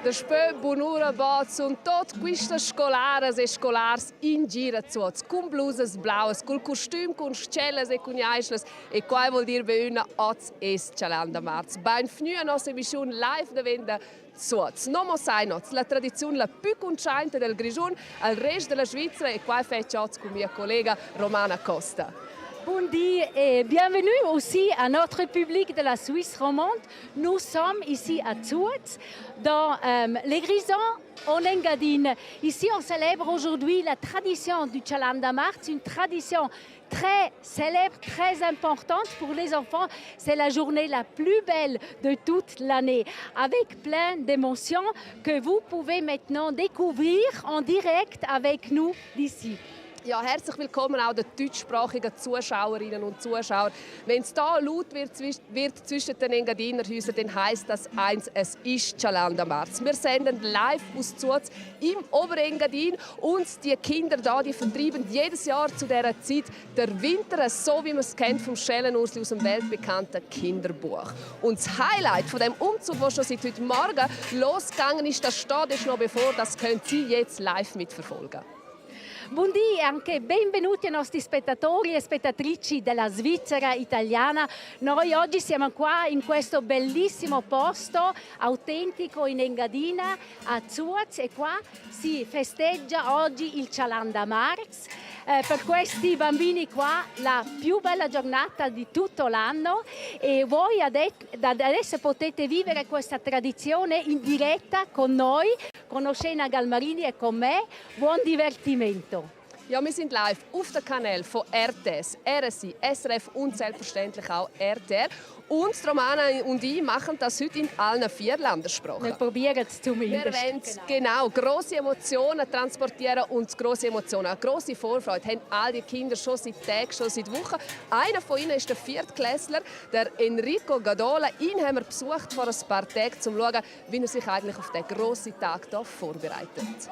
Después buon'ora boz und tot quistas scolaras e scolars in gira zuoz, con blusas blauas, col costum, con scellas e con jaislas e qua vuol dire beuna oz es Cialanda Marz. Benvenuti a nostra emissione live da venda zuoz. Nomo sai noz, la tradizione la più conciante del Grigion al resto della Svizzera e qua faccio oz con mia collega Romana Costa. Bonjour et bienvenue aussi à notre public de la Suisse romande. Nous sommes ici à Zurz, dans les Grisons en Engadine. Ici, on célèbre aujourd'hui la tradition du Cialanda Marz, une tradition très célèbre, très importante pour les enfants. C'est la journée la plus belle de toute l'année, avec plein d'émotions que vous pouvez maintenant découvrir en direct avec nous d'ici. Ja, herzlich willkommen auch den deutschsprachigen Zuschauerinnen und Zuschauern. Wenn es hier laut wird zwischen den Engadinerhäusern, dann heisst das eins, es ist Cialanda Marz. Wir senden live aus Zurz im Oberengadin und die Kinder hier, die vertreiben jedes Jahr zu dieser Zeit der Winter, so wie man es kennt vom Schellenursli aus dem weltbekannten Kinderbuch. Und das Highlight von dem Umzug, der schon seit heute Morgen losgegangen ist, das steht noch bevor, das können Sie jetzt live mitverfolgen. Buondì e anche benvenuti ai nostri spettatori e spettatrici della Svizzera italiana. Noi oggi siamo qua in questo bellissimo posto autentico in Engadina a Zurz e qua si festeggia oggi il Cialanda Marz. Per questi bambini qua la più bella giornata di tutto l'anno e voi adesso potete vivere questa tradizione in diretta con noi, con Oshena Galmarini e con me. Buon divertimento! Ja, wir sind live auf dem Kanal von RTS, RSI, SRF und selbstverständlich auch RTR. Und Romana und ich machen das heute in allen 4 Landessprachen. Wir probieren es zumindest. Wir wollen genau grosse Emotionen transportieren und grosse Emotionen, eine grosse Vorfreude haben all die Kinder schon seit Tagen, schon seit Wochen. Einer von ihnen ist der Viertklässler, der Enrico Gadola. Ihn haben wir besucht vor ein paar Tagen, um zu schauen, wie er sich eigentlich auf diesen grossen Tag hier vorbereitet.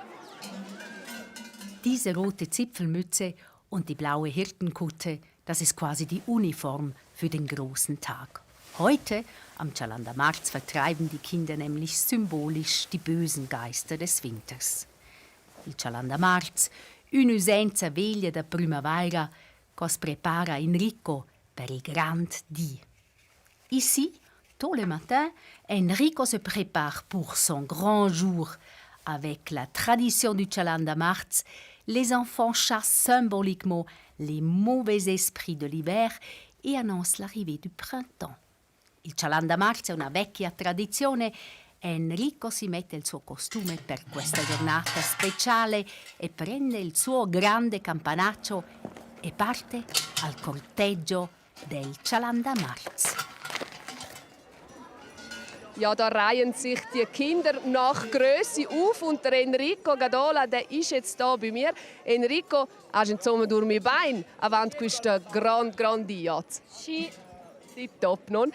Diese rote Zipfelmütze und die blaue Hirtenkutte, das ist quasi die Uniform für den großen Tag. Heute, am Cialanda Marz, vertreiben die Kinder nämlich symbolisch die bösen Geister des Winters. Il Cialanda Marz, un'usenza veglia da primavera, cos prepara Enrico per il grand dì. Ici, tôt le matin, Enrico se prépare pour son grand jour. Avec la tradition du Cialanda Marz, les enfants chassent symboliquement les mauvais esprits de l'hiver et annoncent l'arrivée du printemps. Il Cialanda Marz è una vecchia tradizione. Enrico si mette il suo costume per questa giornata speciale e prende il suo grande campanaccio e parte al corteggio del Cialanda Marz. Ja, da reihen sich die Kinder nach Grösse auf und der Enrico Gadola, der ist jetzt hier bei mir. Enrico, hast du insomma durch mein Bein avanti questo grandi. Sì. Top, non?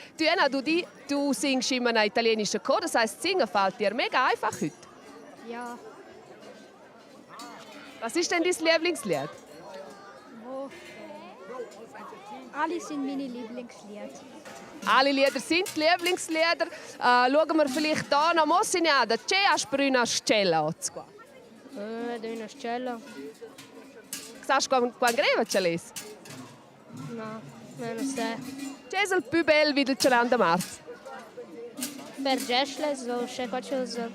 Du singst in einem italienischen Chor, das heisst, singen fällt dir mega einfach heute. Ja. Was ist denn dein Lieblingslied? Alle sind meine Lieblingslieder. Alle Lieder sind Lieblingslieder. Schauen wir vielleicht hier nach Mossignada. C'è per una scella? Una scella? Sai quando greve ce l'hai? No, non so. C'è il più bello del Cialanda Marz? Per Gesle, so c'è qualcosa.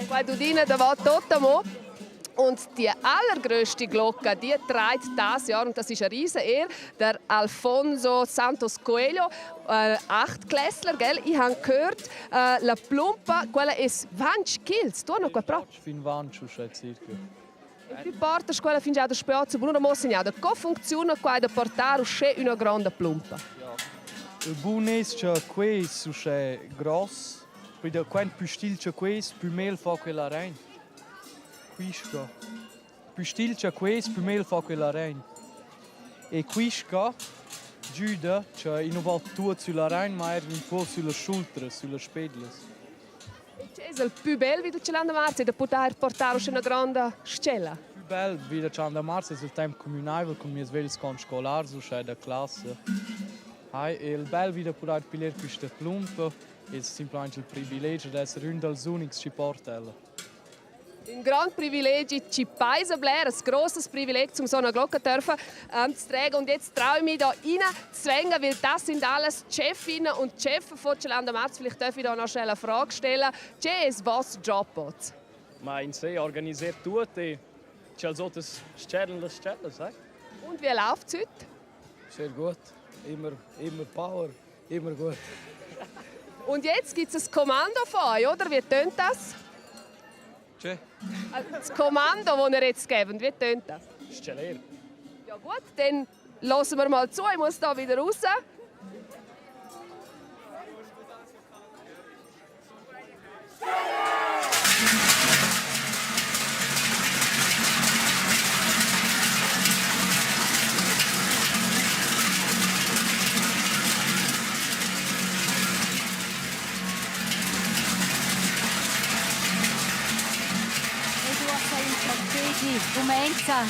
Quando dine da va tutto. Und die allergrößte Glocke, die trägt dieses Jahr, und das ist eine riesen Ehre, der Alfonso Santos Coelho, 8-Klässler, gell? Ich habe gehört, la plumpa, quella è 20 kg. Tu non qua Fin 20 circa. E più porta quella fin già da spiazzo, Bruno Mossignada. Come funziona qua da portare una grande plumpa? Il buon è che questo è grosso, poi quanto più stil c'è questo, più meglio fa quella rein. Quisca. Più stil c'è questo, più meglio fa quella rein. E quisca, giuda, c'è in un tutto sulla rein, ma un po' sulla schulter, sulla spedle. C'è il più bello del Cialanda Marz da poter portare una grande scella? Il più bello del Cialanda Marz è il tempo comunale con mie sveglie scolari, so c'è da classe. E il bello è poter pigliare questa plumpa è semplicemente il privilegio di essere uno degli unici che ci portano. Un grande Privileg, ci Paese Blair, ein grosses Privileg, um so eine Glocke zu tragen. Und jetzt traue ich mich hier reinzwängen, weil das sind alles die Chefinnen und Chefs von Celanda Marz. Vielleicht darf ich da noch schnell eine Frage stellen. Ches, was Job ist? Ma in sé organisiert tutto e c'è il sotto Sterne, sai? Und wie läuft es heute? Sehr gut. Immer Power, immer gut. Und jetzt gibt es ein Kommando von euch, oder? Wie tönt das? C'è? Das Kommando, das ihr jetzt gebt, wie tönt das? Steller. Ja gut, dann hören wir mal zu. Ich muss da wieder raus. Rumenza,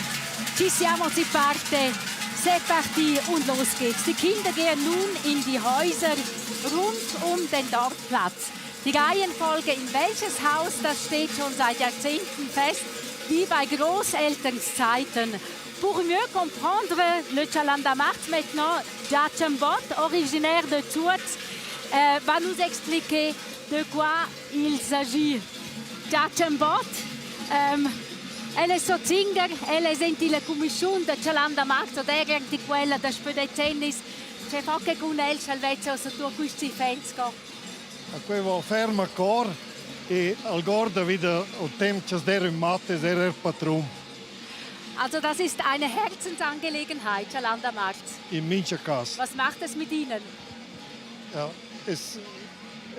ci siamo, si parte, c'est parti und los geht's. Die Kinder gehen nun in die Häuser rund um den Dorfplatz. Die Reihenfolge in welches Haus, das steht schon seit Jahrzehnten fest, wie bei Großelterns Zeiten. Pour mieux comprendre le Chalanda Marz maintenant, Jachambot, originaire de Tours, va nous expliquer de quoi il s'agit. Jachambot, elle so zinger, elle senti la commissione da Chalanda Marz, od era di quella da Spedecennis, c'è poche con el salvezzo su tu questi fensko. Avevo ferma cor e al gorda wieder o tempo der im Mathe der Patron Also das ist eine Herzensangelegenheit, Chalanda Marz. in Minchakas. Was macht es mit Ihnen? Ja, es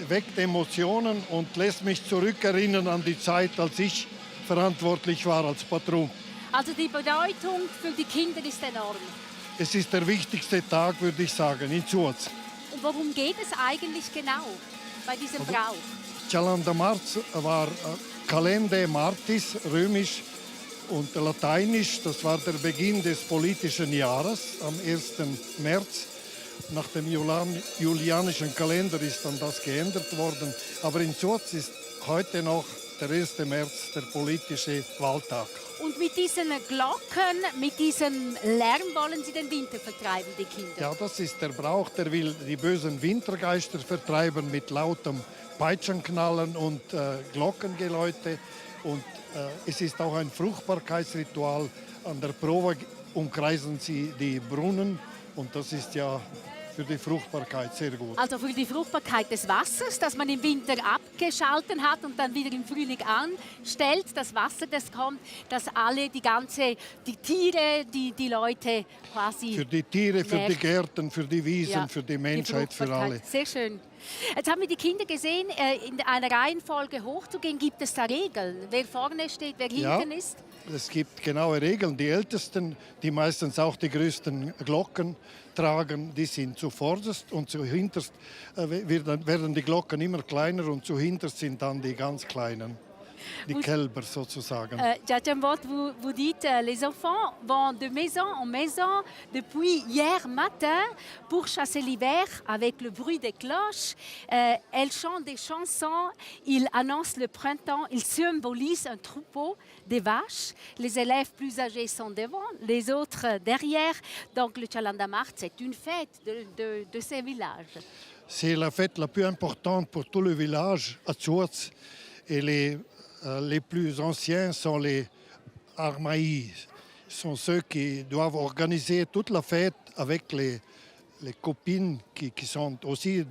weckt Emotionen und lässt mich zurückerinnern an die Zeit, als ich verantwortlich war als Patron. Also die Bedeutung für die Kinder ist enorm. Es ist der wichtigste Tag, würde ich sagen, in Zurz. Und worum geht es eigentlich genau bei diesem Brauch? Chalanda Marz war Calende Martis, römisch und lateinisch. Das war der Beginn des politischen Jahres am 1. März. Nach dem julianischen Kalender ist dann das geändert worden. Aber in Zurz ist heute noch der 1. März der politische Wahltag. Und mit diesen Glocken, mit diesem Lärm wollen Sie den Winter vertreiben, die Kinder? Ja, das ist der Brauch, der will die bösen Wintergeister vertreiben mit lautem Peitschenknallen und Glockengeläute. Und es ist auch ein Fruchtbarkeitsritual. An der Probe umkreisen sie die Brunnen und das ist ja für die Fruchtbarkeit sehr gut. Also für die Fruchtbarkeit des Wassers, das man im Winter abgeschalten hat und dann wieder im Frühling anstellt. Das Wasser, das kommt, dass alle, die Tiere, die Leute quasi... Für die Tiere, für nährt. die Gärten, für die Wiesen, Ja, für die Menschheit, für Fruchtbarkeit. alle. Sehr schön. Jetzt haben wir die Kinder gesehen, in einer Reihenfolge hochzugehen. Gibt es da Regeln? Wer vorne steht, wer hinten ist? Es gibt genaue Regeln. Die Ältesten, die meistens auch die größten Glocken tragen, die sind zuvorderst und zuhinterst werden die Glocken immer kleiner und zuhinterst sind dann die ganz kleinen, die Kälber sozusagen. Jachambot, vous dites, les enfants vont de maison en maison depuis hier matin pour chasser l'hiver avec le bruit des cloches. Elles chantent des chansons, ils annoncent le printemps, ils symbolisent un troupeau des vaches. Les élèves plus âgés sont devant, les autres derrière. Donc le Chalanda Marz, c'est une fête de ces villages. C'est la fête la plus importante pour tout le village à Zurz. Et les plus anciens sont les Armaïs. Ce sont ceux qui doivent organiser toute la fête avec les copines qui sont aussi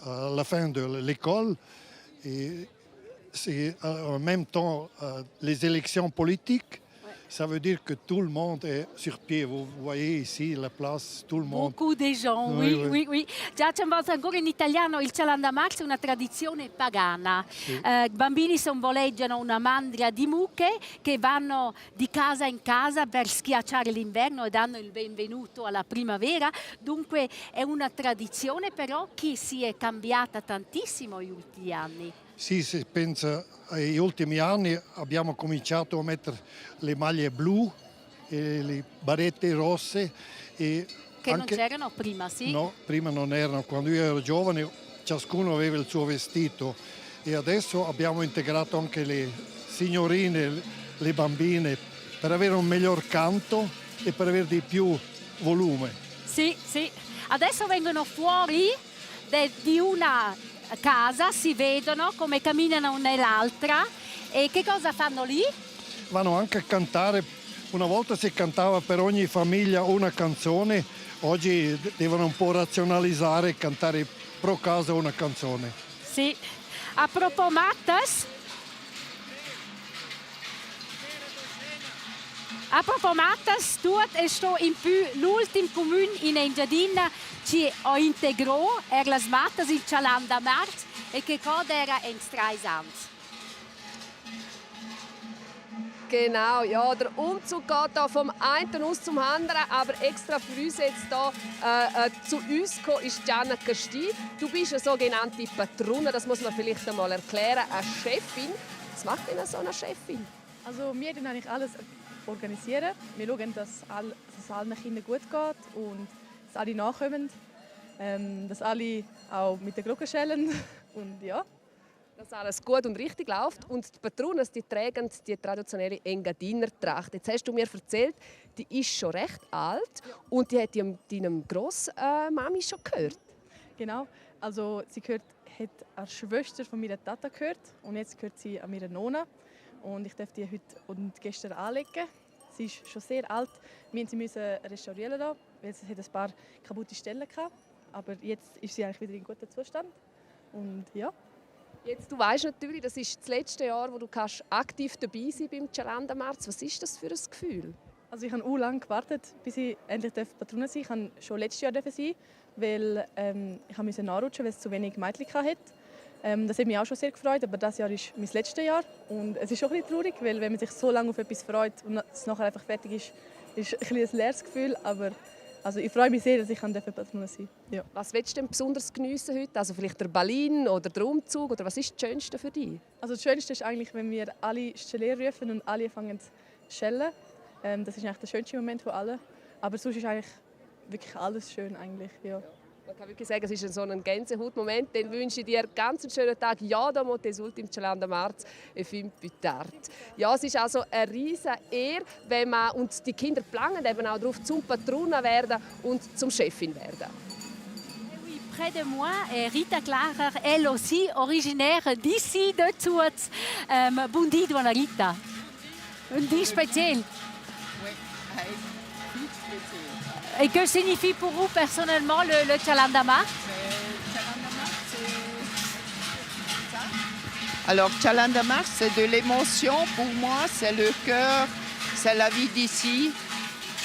à la fin de l'école. Et c'est en même temps les élections politiques. Ça veut dire que tout le monde est sur pied. Vous voyez ici la place, tout le monde. Beaucoup de gens, oui. Jachambot, ancora in italiano, il Chalanda Marz è una tradizione pagana. Sì. Bambini sommoleggiano una mandria di mucche che vanno di casa in casa per schiacciare l'inverno e danno il benvenuto alla primavera. Dunque è una tradizione però che si è cambiata tantissimo negli ultimi anni. Sì, si pensa agli ultimi anni abbiamo cominciato a mettere le maglie blu e le barrette rosse. E Che non c'erano prima, sì? No, prima non erano. Quando io ero giovane ciascuno aveva il suo vestito e adesso abbiamo integrato anche le signorine, le bambine per avere un miglior canto e per avere di più volume. Sì, sì. Adesso vengono fuori di una casa, si vedono come camminano nell'altra e che cosa fanno lì? Vanno anche a cantare. Una volta si cantava per ogni famiglia una canzone, oggi devono un po' razionalizzare e cantare pro casa una canzone. Sì. A proposito, tu és in più l'ultimo comune in Engadina che integrò las matas in Chalanda Marz e che era in 3 anni. Genau, ja, der Umzug geht da vom einen aus zum anderen, aber extra für uns jetzt hier zu uns gekommen ist Gianna Casti. Du bist eine sogenannte Patrone, das muss man vielleicht einmal erklären, eine Chefin. Was macht denn so eine Chefin? Also wir organisieren eigentlich alles. Wir schauen, dass es allen Kindern gut geht und dass alle nachkommen, dass alle auch mit der Glocke schellen und ja. Dass alles gut und richtig läuft. Und die Patrones, die tragen die traditionelle Engadiner Tracht. Jetzt hast du mir erzählt, die ist schon recht alt und die hat deinem Grossmami schon gehört. Genau, also sie hat eine Schwester von meiner Tata gehört und jetzt gehört sie an meiner Nonna. Und ich durfte die heute und gestern anlegen. Sie ist schon sehr alt. Wir mussten sie restaurieren lassen, weil sie ein paar kaputte Stellen hatte. Aber jetzt ist sie eigentlich wieder in gutem Zustand. Und ja. Jetzt, du weißt natürlich, das ist das letzte Jahr, wo du aktiv dabei sein beim Chalanda Marz. Was ist das für ein Gefühl? Also ich habe auch lange gewartet, bis ich endlich Patrone sein durfte. Ich durfte schon letztes Jahr sein, weil ich musste nachrutschen, weil es zu wenig Mädchen hatte. Das hat mich auch schon sehr gefreut, aber das Jahr ist mein letztes Jahr. Und es ist schon ein bisschen traurig, weil wenn man sich so lange auf etwas freut und es nachher einfach fertig ist, ist ein leeres Gefühl. Aber also ich freue mich sehr, dass ich Patrone sein darf. Ja. Was willst du denn besonders geniessen heute? Also vielleicht der Ballin oder der Umzug? Oder was ist das Schönste für dich? Also das Schönste ist eigentlich, wenn wir alle Schellen rufen und alle fangen zu schellen. Das ist eigentlich der schönste Moment von allen. Aber sonst ist eigentlich wirklich alles schön. Eigentlich, ja. Man kann wirklich sagen, es ist so ein Gänsehautmoment. Dann wünsche ich dir einen ganz schönen Tag. Ja, da muss ultim Chalanda Marz e fin più Ja, es ist also eine riesige Ehre, wenn man, und die Kinder planen eben auch darauf, zum Patrona werden und zum Chefin werden. Oui, près de moi est Rita Klarer, elle aussi originaire d'ici de Zurz. Buondì, buona Rita. Un dì spécial. Et que signifie pour vous personnellement le Chalanda Marz? Alors, Chalanda Marz, c'est de l'émotion. Pour moi, c'est le cœur, c'est la vie d'ici,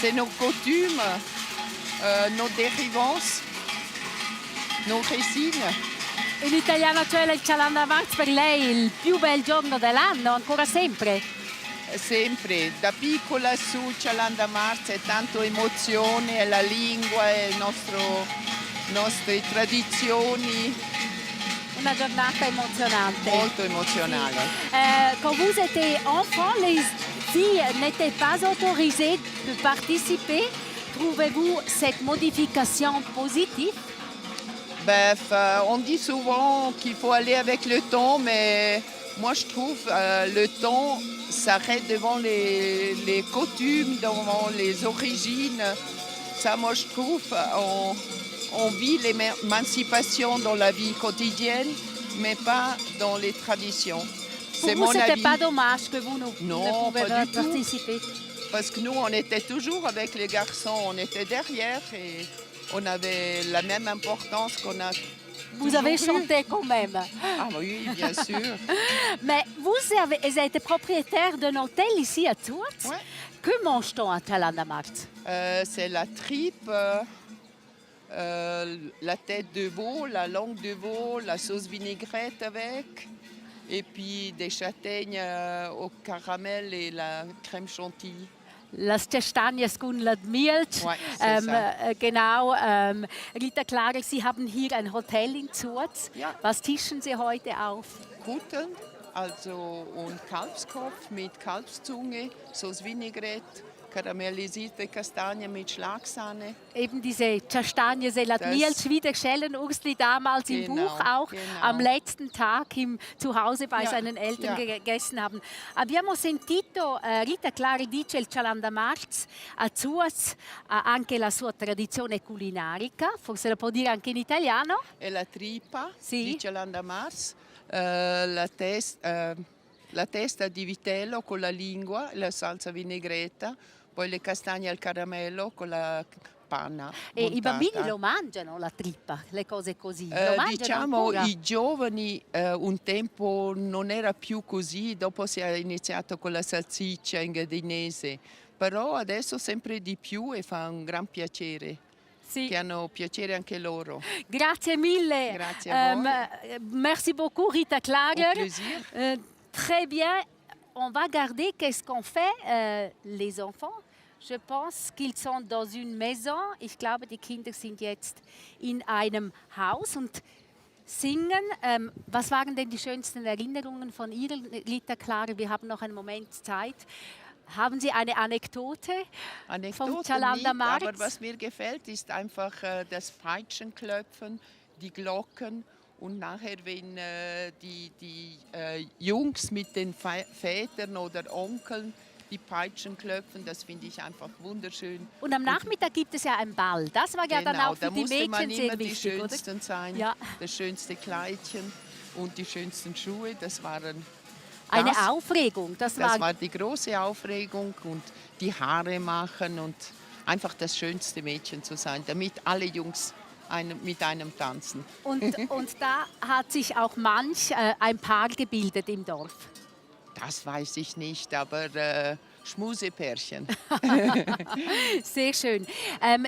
c'est nos coutumes, nos dérivances, nos racines. In italiano, cioè il Chalanda Marz per lei è il più bel giorno dell'anno, ancora sempre? Sempre, da piccola su Chalanda Marz è tanto emozione, è la lingua, è nostre tradizioni. Una giornata emozionante. Molto emozionale. Quand vous étiez enfant, les filles n'étaient pas autorisées de participer. Trouvez-vous cette modification positive? On dit souvent qu'il faut aller avec le temps, mais moi je trouve le temps s'arrête devant les coutumes, devant les origines. Ça, moi je trouve, on vit l'émancipation dans la vie quotidienne, mais pas dans les traditions. Pour vous, c'était pas dommage que vous ne pouvez pas participer? Parce que nous, on était toujours avec les garçons, on était derrière et on avait la même importance qu'on a. Vous avez chanté quand même. Ah oui, bien sûr. Mais vous avez été propriétaire d'un hôtel ici à Zurz. Ouais. Que mange-t-on à Chalanda Marz? C'est la tripe, la tête de veau, la langue de veau, la sauce vinaigrette avec, et puis des châtaignes au caramel et la crème chantilly. Las Castañas con la Milch. Genau. Rita Klarer, Sie haben hier ein Hotel in Zurz. Ja. Was tischen Sie heute auf? Guten, also und Kalbskopf mit Kalbszunge, Sauce Vinaigrette, karamellisierte Kastanien mit Schlagsahne. Eben diese Kastanie Selatniels, wie der Schellenursli damals im Buch auch am letzten Tag zu Hause bei seinen Eltern gegessen haben. Abbiamo sentito Rita Clari dice il Cialandamarz a Zuaz anche la sua tradizione culinaria, forse la può dire anche in italiano. E la tripa Sì. di Cialandamarz, la testa di vitello con la lingua, la salsa vinaigretta, poi le castagne al caramello con la panna. E i montata. bambini lo mangiano la trippa, le cose così. Lo mangiano Diciamo ancora? i giovani un tempo non era più così, dopo si è iniziato con la salsiccia ingredinese, però adesso sempre di più e fa un gran piacere. Sì. Che hanno piacere anche loro. Grazie mille. Grazie a voi. Merci beaucoup Rita Klager. Au plaisir. Très bien. On va regarder qu'est-ce qu'on fait les enfants. Je pense qu'ils sont dans une maison. Ich glaube, die Kinder sind jetzt in einem Haus und singen. Was waren denn die schönsten Erinnerungen von Ihrer, Rita Klager? Wir haben noch einen Moment Zeit. Haben Sie eine Anekdote vom Cialandamarz? Aber was mir gefällt, ist einfach das Peitschenklopfen, die Glocken und nachher, wenn die Jungs mit den Vätern oder Onkeln die Peitschen klopfen, das finde ich einfach wunderschön. Und am Nachmittag gibt es ja einen Ball. Das war ja dann auch für die Mädchen man sehr immer wichtig, die oder? Schönsten sein, Ja. das schönste Kleidchen und die schönsten Schuhe, das waren... Eine Aufregung. Das war die große Aufregung und die Haare machen und einfach das schönste Mädchen zu sein, damit alle Jungs mit einem tanzen. Und da hat sich auch manch ein Paar gebildet im Dorf. Das weiß ich nicht, aber Schmusepärchen. Sehr schön.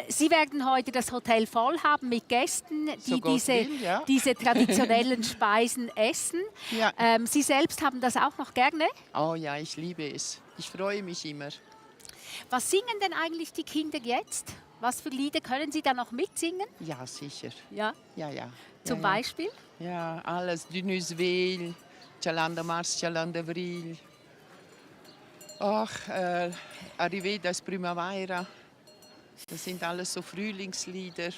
Sie werden heute das Hotel voll haben mit Gästen, die So Gott will, ja. diese traditionellen Speisen essen. Ja. Sie selbst haben das auch noch gerne? Oh ja, ich liebe es. Ich freue mich immer. Was singen denn eigentlich die Kinder jetzt? Was für Lieder können Sie da noch mitsingen? Ja, sicher. Ja. Ja, ja. Zum ja, ja. Beispiel? Ja, alles. Dunusvel, Cialandamarz, Cialandavril. Ach, Arrivé das Primavera. Das sind alles so Frühlingslieder.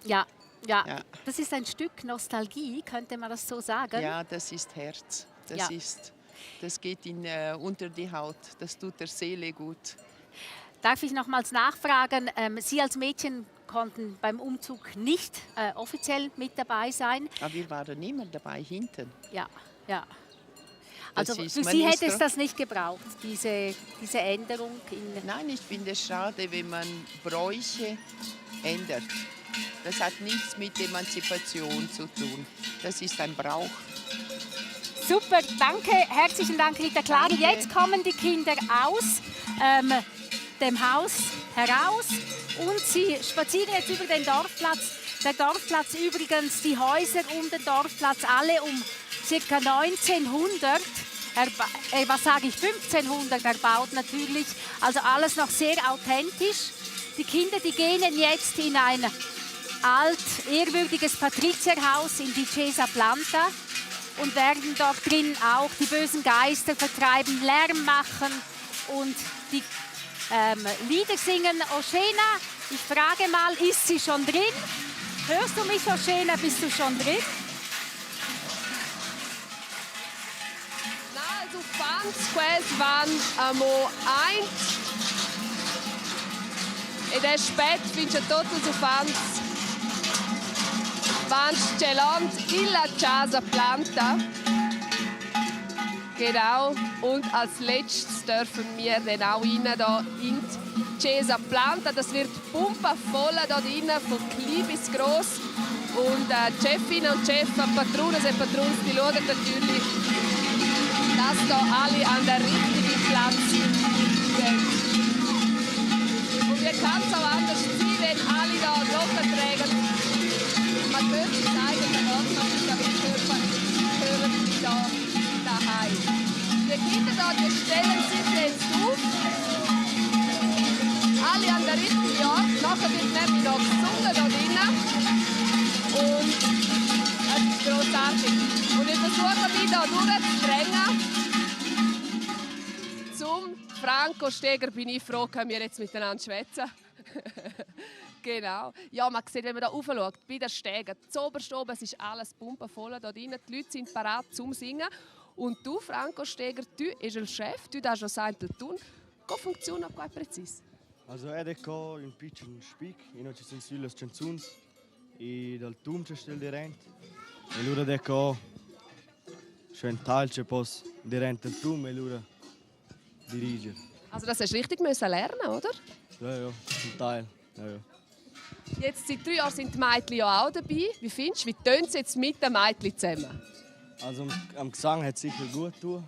Ja, ja, Ja. Das ist ein Stück Nostalgie, könnte man das so sagen? Ja, das ist Herz. Das geht unter die Haut. Das tut der Seele gut. Darf ich nochmals nachfragen, Sie als Mädchen konnten beim Umzug nicht offiziell mit dabei sein. Aber wir waren immer dabei, hinten. Ja, ja. Also Das ist- für man Sie ist hätte es doch- das nicht gebraucht, diese Änderung? Nein, ich finde es schade, wenn man Bräuche ändert. Das hat nichts mit Emanzipation zu tun. Das ist ein Brauch. Super, danke, herzlichen Dank, Rita Klager. Danke. Jetzt kommen die Kinder aus dem Haus heraus und sie spazieren jetzt über den Dorfplatz. Der Dorfplatz übrigens, die Häuser um den Dorfplatz, alle um ca. 1900, was sage ich, 1500 erbaut natürlich, also alles noch sehr authentisch. Die Kinder, die gehen jetzt in ein ehrwürdiges Patrizierhaus in die Chiesa Planta und werden dort drin auch die bösen Geister vertreiben, Lärm machen und die Lieder singen. Oshena, ich frage mal, ist sie schon drin? Hörst du mich, Oshena, bist du schon drin? Also fans quasi van amo ein. Ed è spät finché tutti i fans van stellant in la Casa Planta. Genau. Und als letztes dürfen wir dann auch rein da in die Chiesa Planta. Das wird pumpenvoll da drinnen, von klein bis gross. Und die Chefinnen und Chefs, Patronen und Patronen, die schauen natürlich, dass da alle an der richtigen Platz sind. Und wie kann es auch anders sein, wenn alle da Glocken tragen? Man könnte sagen, der Ordnungskörper gehören da daheim. Die Kinder da, die stellen sich jetzt auf. Alle an der richtigen Ort. Nachher wird nämlich noch gesungen da drinnen. Und es ist grossartig. Und ich versuche mich da durchzudrängen, zum Franco Steger bin ich froh, können wir jetzt miteinander schwätzen. Genau. Ja, man sieht, wenn man hier raufschaut, bei der Stege, zuoberst oben, es ist alles pumpenvoll da drin. Die Leute sind bereit zum Singen. Und du, Franco Steger, tu és il chef, tu das schon sempre tun. Come funziona qua precis? Also è qua un piccolo speak, noi ci sono sulle canzoni e dal tum ci sta dirent. E loro è qua c'è un teil che pos dirent il tum e loro dirige. Also das hast du richtig müssen lernen, oder? Ja, zum Teil. Ja. Jetzt seit 3 Jahren sind die Mädchen ja auch dabei. Wie findest du, wie tönt es jetzt mit den Mädchen zusammen? Also am Gesang hat es sicher gut getan.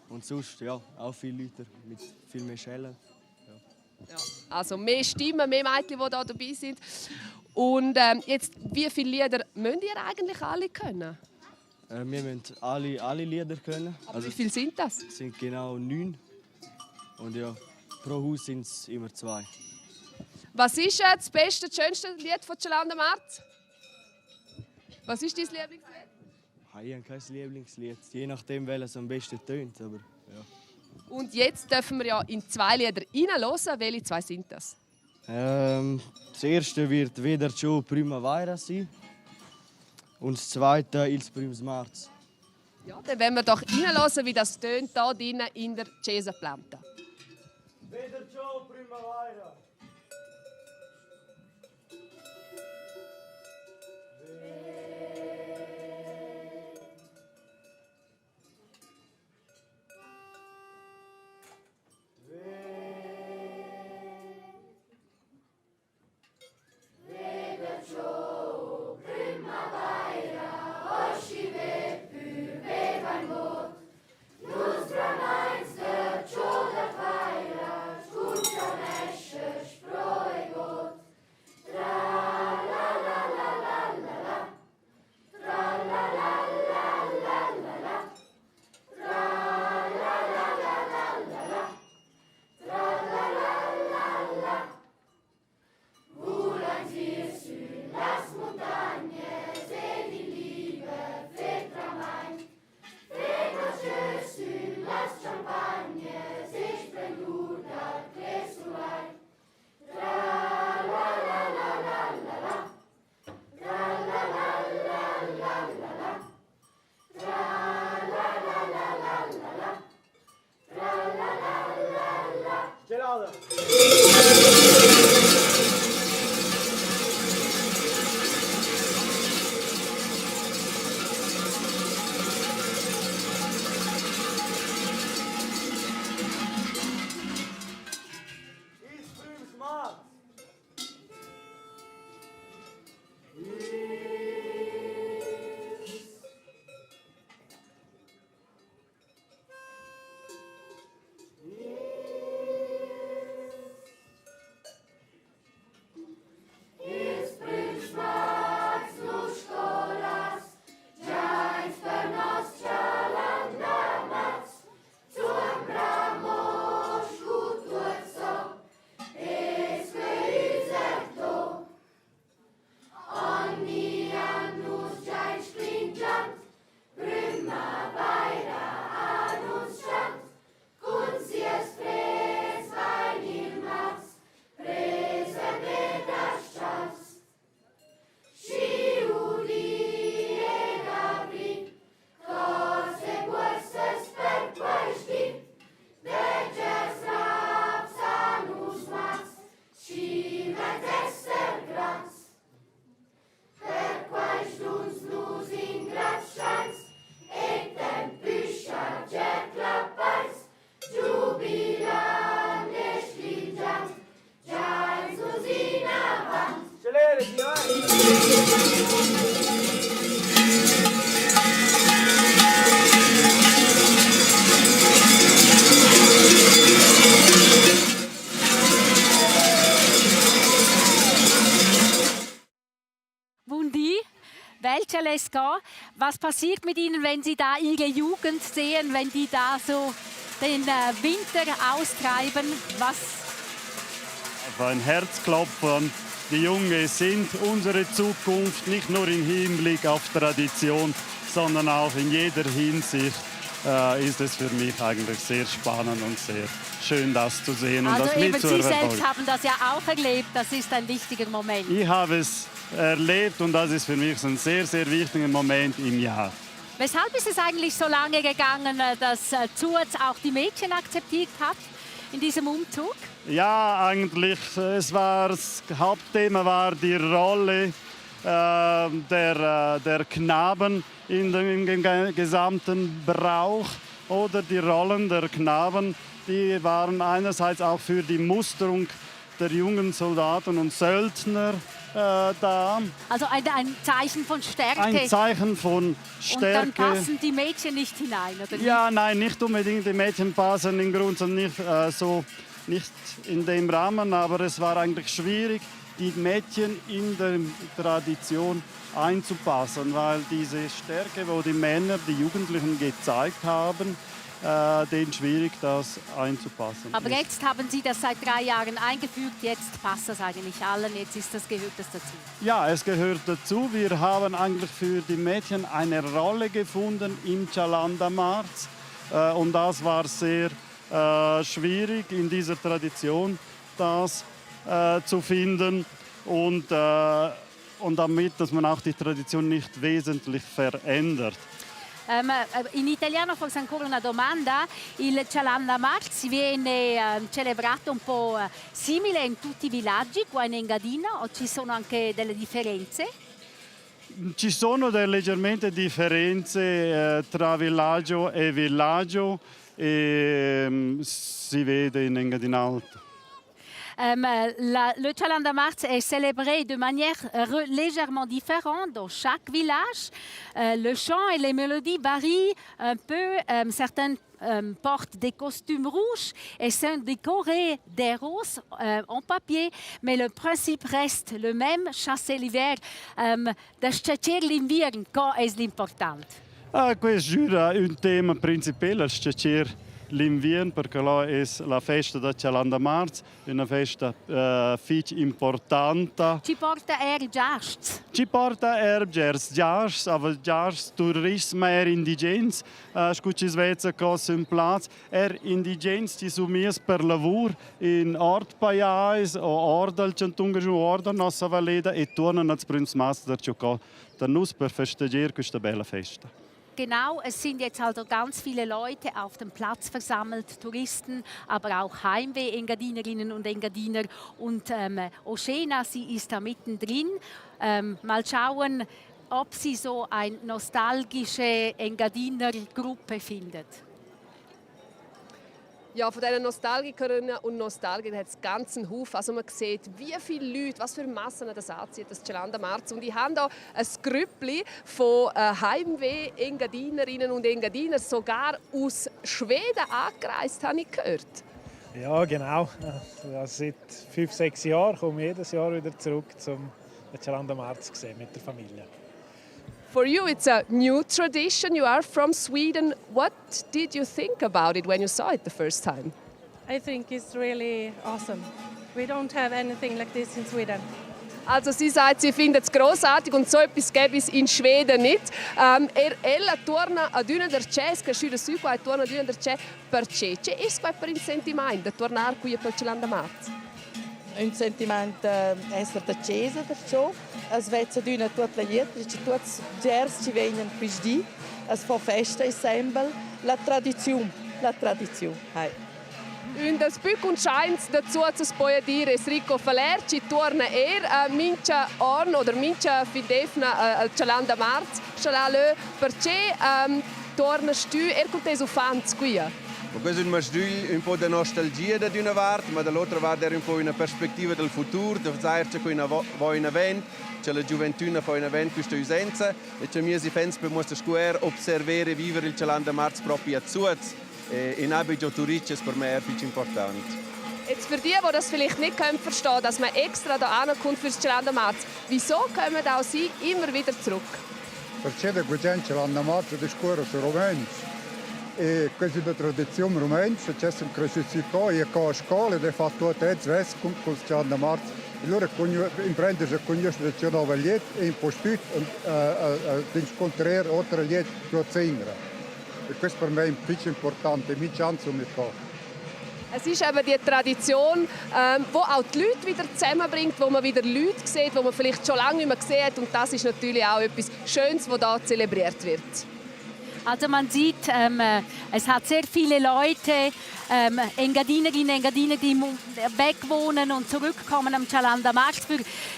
Und sonst ja, auch viele Leute mit viel mehr Schellen. Ja, also mehr Stimmen, mehr Mädchen, die hier dabei sind. Und jetzt, wie viele Lieder müsst ihr eigentlich alle können? Wir müssen alle Lieder können. Aber also, wie viele sind das? Es sind genau 9. Und ja, pro Haus sind es immer 2. Was ist das beste, das schönste Lied von Cialanda Marz? Was ist dein Lieblingslied? Ich habe kein Lieblingslied, je nachdem, welches am besten tönt. Aber, ja. Und jetzt dürfen wir ja in 2 Lieder reinhören. Welche 2 sind das? Das erste wird «Wieder schon Primavera» sein. Und das zweite «Il Prims Marz». Ja, dann wollen wir doch reinhören, wie das tönt hier drinnen in der Chiesa Planta. «Wieder schon Primavera». Was passiert mit Ihnen, wenn Sie da Ihre Jugend sehen, wenn die da so den Winter austreiben? Was? Auf ein Herzklopfer. Die Jungen sind unsere Zukunft, nicht nur im Hinblick auf Tradition, sondern auch in jeder Hinsicht. ist es für mich eigentlich sehr spannend und sehr schön, das zu sehen und Also das eben, mitzuerfolgen. Sie selbst haben das ja auch erlebt, das ist ein wichtiger Moment. Ich habe es erlebt und das ist für mich ein sehr, sehr wichtiger Moment im Jahr. Weshalb ist es eigentlich so lange gegangen, dass Zurz auch die Mädchen akzeptiert hat in diesem Umzug? Ja, eigentlich, das Hauptthema war die Rolle der Knaben im gesamten Brauch oder die Rollen der Knaben, die waren einerseits auch für die Musterung der jungen Soldaten und Söldner da. Also ein Zeichen von Stärke. Ein Zeichen von Stärke. Und dann passen die Mädchen nicht hinein, oder? Ja, nein, nicht unbedingt. Die Mädchen passen im Grunde nicht nicht in dem Rahmen, aber es war eigentlich schwierig, die Mädchen in der Tradition einzupassen, weil diese Stärke, wo die Männer, die Jugendlichen gezeigt haben, denen schwierig, das einzupassen. Aber jetzt haben Sie das seit 3 Jahren eingefügt, jetzt passt das eigentlich allen, gehört das dazu. Ja, es gehört dazu. Wir haben eigentlich für die Mädchen eine Rolle gefunden im Chalanda Marz und das war sehr schwierig in dieser Tradition, das zu finden und damit, dass man auch die Tradition nicht wesentlich verändert. In italiano forse ancora una domanda, il Chalanda Marz viene celebrato un po' simile in tutti i villaggi qua in Engadina o ci sono anche delle differenze? Ci sono leggermente differenze tra villaggio e villaggio e si vede in Engadina Alto. Le Chalanda Marz est célébré de manière légèrement différente dans chaque village. Le chant et les mélodies varient un peu. Certains portent des costumes rouges et sont décorés des roses en papier, mais le principe reste le même, chasser l'hiver. Scegliere l'inverno è l'importante. Questo è un tema principale, scegliere l'inverno, perché la festa del Chalanda Marz è una festa molto importante. Ci porta giasts. Ci porta giasts, aber giasts turismo indigens, scucci Svezia cosa in Platz, indigens ci sumies per lavoro in Ort Paiais o Ordal Centungasciu Orda Nossa Valeda e tornano al Prinz Master Ciocco, da nus per festeggiare questa bella festa. Genau, es sind jetzt also ganz viele Leute auf dem Platz versammelt, Touristen, aber auch Heimweh-Engadinerinnen und Engadiner. Und Oshena, sie ist da mittendrin. Mal schauen, ob sie so eine nostalgische Engadiner-Gruppe findet. Ja, von diesen Nostalgikerinnen und Nostalgikern hat es ganz einen Haufen. Also man sieht, wie viele Leute, was für Massen das anzieht, das Chalanda Marz. Und ich habe hier ein Grüppli von Heimweh-Engadinerinnen und Engadiner, sogar aus Schweden angereist, habe ich gehört. Ja, genau. Seit 5-6 Jahren komme ich jedes Jahr wieder zurück zum Chalanda Marz mit der Familie. For you, it's a new tradition. You are from Sweden. What did you think about it when you saw it the first time? I think it's really awesome. We don't have anything like this in Sweden. Also sie sagt, sie findet es grossartig und so etwas gäbe es in Schweden nicht. Ella torna ad una der Cès, che sciuda su qua, torna ad una der Cès per Cès. C'è per un sentimento di tornare qui per Chalanda Marz? Un sentimento essere da Cesa, perciò es vezza d'una tutta la iet, perché tutti gers ci vengono qui di, es fa festa ensemble, la tradizione. Hey. Und das Bück und Scheins dazu zu spoiadire Rico Falerci torna mincha orn oder mincha fidefna al Chalanda Marz, Chalale perché torna stu contes ufans qui. Questo è un po' di nostalgia da una parte, ma dall'altra parte è un po' una prospettiva del futuro, da dire che una buona evento, che la gioventù fa un evento questa usenza e che noi si pensa per nostra scuola osservare e vivere il Chalanda Marz proprio a Zuz in abito turistico per me è più importante. Jetzt für die das vielleicht nicht verstehen können, dass man extra hier ankommt für das Chalanda Marz, wieso kommen auch Sie immer wieder zurück? Perché da questo Chalanda Marz è scuola su Romanzi. E questa è la tradizione rumänska, che sono cresciuti qua, e qua a scuola, e fatto tutto il resto con il Chalanda Marz. E loro imprendono conoscere il nuovo liet e in posto di incontrare altre liet più zingere. e questo per me è più importante, mi chance mi fa. Es ist eben die Tradition, die auch die Leute wieder zusammenbringt, wo man wieder Leute sieht, die man vielleicht schon lange nicht mehr gesehen hat. Und das ist natürlich auch etwas Schönes, was hier zelebriert wird. Also man sieht, es hat sehr viele Leute, Engadinerinnen, Engadiner, die weg wohnen und zurückkommen am Cialanda Markt.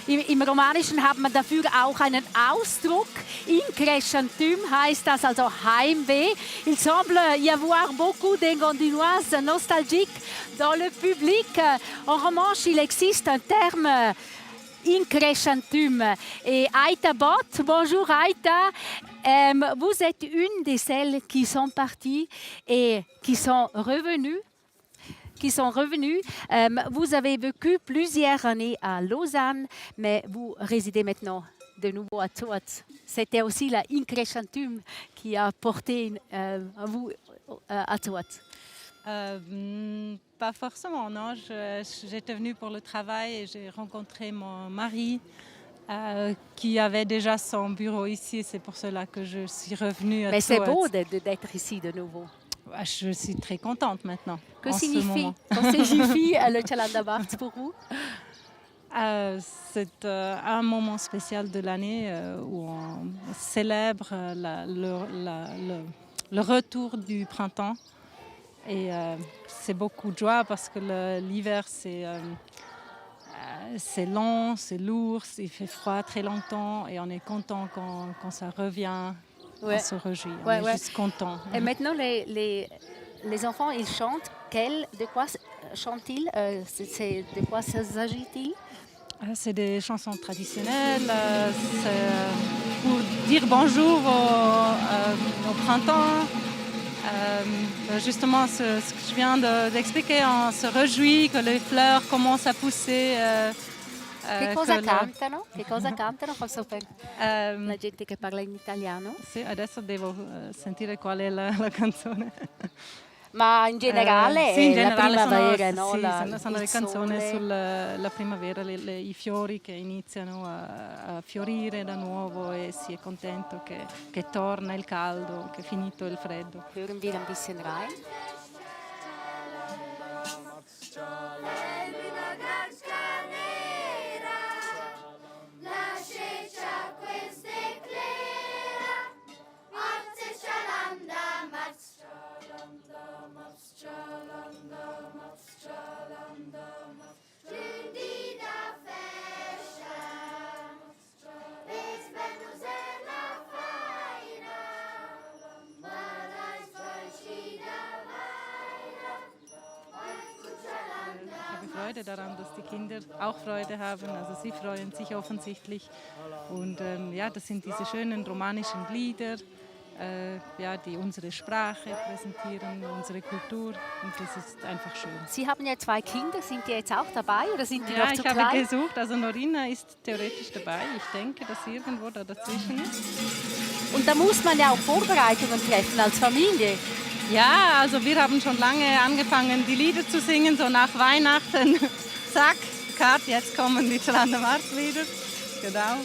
Im Romanischen hat man dafür auch einen Ausdruck. In Crescentum heißt das also Heimweh. Il semble y avoir beaucoup d'Engadinoises nostalgiques dans le public. En revanche, il existe un terme in Crescentum. Et Aïta Bott, bonjour Aïta. Vous êtes une de celles qui sont parties et qui sont revenues. Vous avez vécu plusieurs années à Lausanne, mais vous résidez maintenant de nouveau à Zuoz. C'était aussi la In Crescentum qui a porté vous à Zuoz. Pas forcément, non. J'étais venue pour le travail et j'ai rencontré mon mari qui avait déjà son bureau ici. C'est pour cela que je suis revenue à Mais c'est Zuoz. beau d'être ici de nouveau. Je suis très contente maintenant. Que signifie le Cialanda Markt pour vous? C'est un moment spécial de l'année où on célèbre le retour du printemps. Et c'est beaucoup de joie parce que l'hiver, c'est long, c'est lourd, il fait froid très longtemps et on est content quand ça revient. Ouais. On se réjouit, on Ouais, est ouais. juste content. Et maintenant, les enfants, ils chantent. De quoi chantent-ils? De quoi s'agit-il? C'est des chansons traditionnelles, c'est pour dire bonjour au printemps. Justement, ce que je viens d'expliquer, on se réjouit que les fleurs commencent à pousser. Che cosa cantano? Che cosa cantano? Posso per la gente che parla in italiano? Sì, adesso devo sentire qual è la canzone. Ma in generale sì, in la generale primavera, sono, no? sì, sono le canzoni sole. sulla primavera, i fiori che iniziano a fiorire da nuovo e si è contento che torna il caldo, che è finito il freddo. Hören wir ein bisschen rein? Freude daran, dass die Kinder auch Freude haben. Also sie freuen sich offensichtlich. Und ja, das sind diese schönen romanischen Lieder, ja, die unsere Sprache präsentieren, unsere Kultur. Und das ist einfach schön. Sie haben ja 2 Kinder, sind die jetzt auch dabei oder sind die Ja, noch zu ich klein? habe gesucht, also Norina ist theoretisch dabei. Ich denke, dass sie irgendwo da dazwischen ist. Und da muss man ja auch Vorbereitungen treffen als Familie. Ja, also wir haben schon lange angefangen, die Lieder zu singen, so nach Weihnachten. Zack, Cut, jetzt kommen die Cialanda Markt-Lieder. Genau,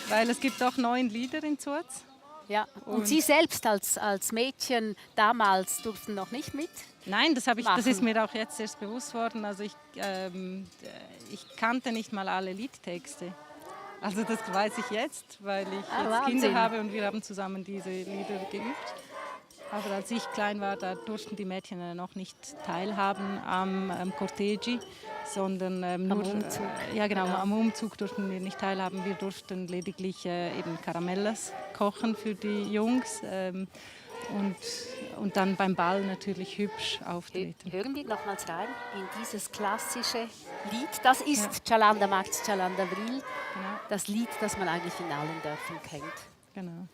weil es gibt auch 9 Lieder in Zuoz. Ja. Und Sie selbst als Mädchen damals durften noch nicht mit? Nein, das ist mir auch jetzt erst bewusst worden. Also ich kannte nicht mal alle Liedtexte. Also das weiß ich jetzt, weil ich jetzt Kinder habe und wir haben zusammen diese Lieder geübt. Aber als ich klein war, da durften die Mädchen noch nicht teilhaben am Cortegi, sondern nur am Umzug. Ja, genau, am Umzug durften wir nicht teilhaben. Wir durften lediglich eben Karamellas kochen für die Jungs und dann beim Ball natürlich hübsch auftreten. Hören wir nochmals rein in dieses klassische Lied. Das ist Cialanda Markt, Cialanda Vril, Genau. das Lied, das man eigentlich in allen Dörfern kennt. Genau.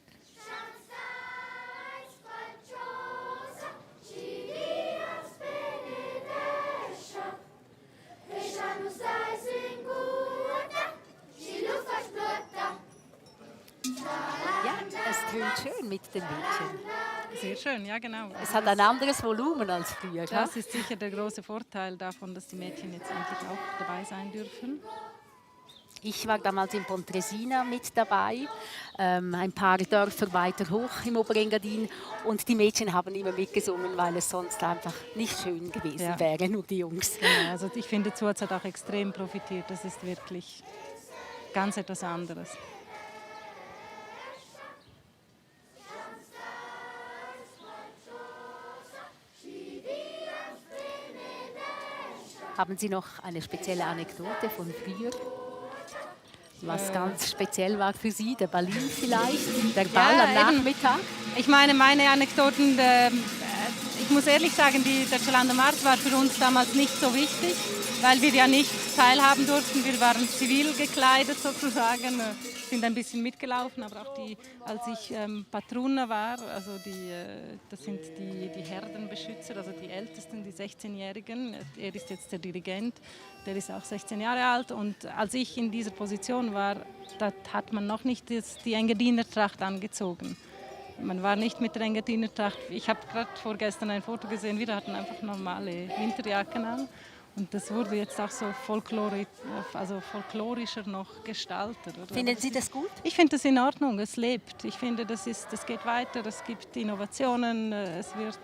Ja, es tönt schön mit den Mädchen. Sehr schön, ja genau. Es hat ein anderes Volumen als früher. Das ist sicher der große Vorteil davon, dass die Mädchen jetzt endlich auch dabei sein dürfen. Ich war damals in Pontresina mit dabei, ein paar Dörfer weiter hoch im Oberengadin. Und die Mädchen haben immer mitgesungen, weil es sonst einfach nicht schön gewesen wäre, nur die Jungs. Genau, also ich finde, Zuaz hat auch extrem profitiert. Das ist wirklich ganz etwas anderes. Haben Sie noch eine spezielle Anekdote von früher? Was ganz speziell war für Sie? Der Berlin vielleicht? Der Ball am Nachmittag? Ich meine Anekdoten, ich muss ehrlich sagen, der Celanda Marz war für uns damals nicht so wichtig, weil wir ja nicht teilhaben durften. Wir waren zivil gekleidet sozusagen, sind ein bisschen mitgelaufen, aber auch als ich Patruna war, also das sind die Herdenbeschützer, also die Ältesten, die 16-Jährigen. Er ist jetzt der Dirigent, der ist auch 16 Jahre alt. Und als ich in dieser Position war, da hat man noch nicht die Engadiner Tracht angezogen. Man war nicht mit der Engadiner Tracht. Ich habe gerade vorgestern ein Foto gesehen, wir hatten einfach normale Winterjacken an. Und das wurde jetzt auch so folklorischer noch gestaltet. Oder? Finden Sie das gut? Ich finde das in Ordnung, es lebt. Ich finde, das geht weiter, es gibt Innovationen, es wird,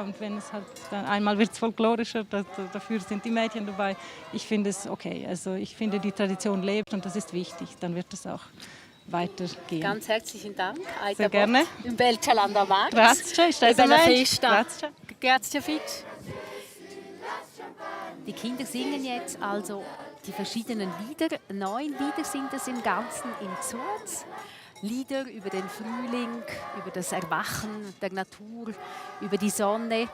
und wenn es halt dann einmal wird es folklorischer, dafür sind die Mädchen dabei. Ich finde es okay, also ich finde, die Tradition lebt und das ist wichtig, dann wird es auch weitergehen. Ganz herzlichen Dank. Sehr gerne. Im Bel Celanda Marz. Grazie, stai bella festa. Grazie. Grazie Fitch. Die Kinder singen jetzt also die verschiedenen Lieder. 9 Lieder sind es im Ganzen in Zuaz. Lieder über den Frühling, über das Erwachen der Natur, über die Sonne.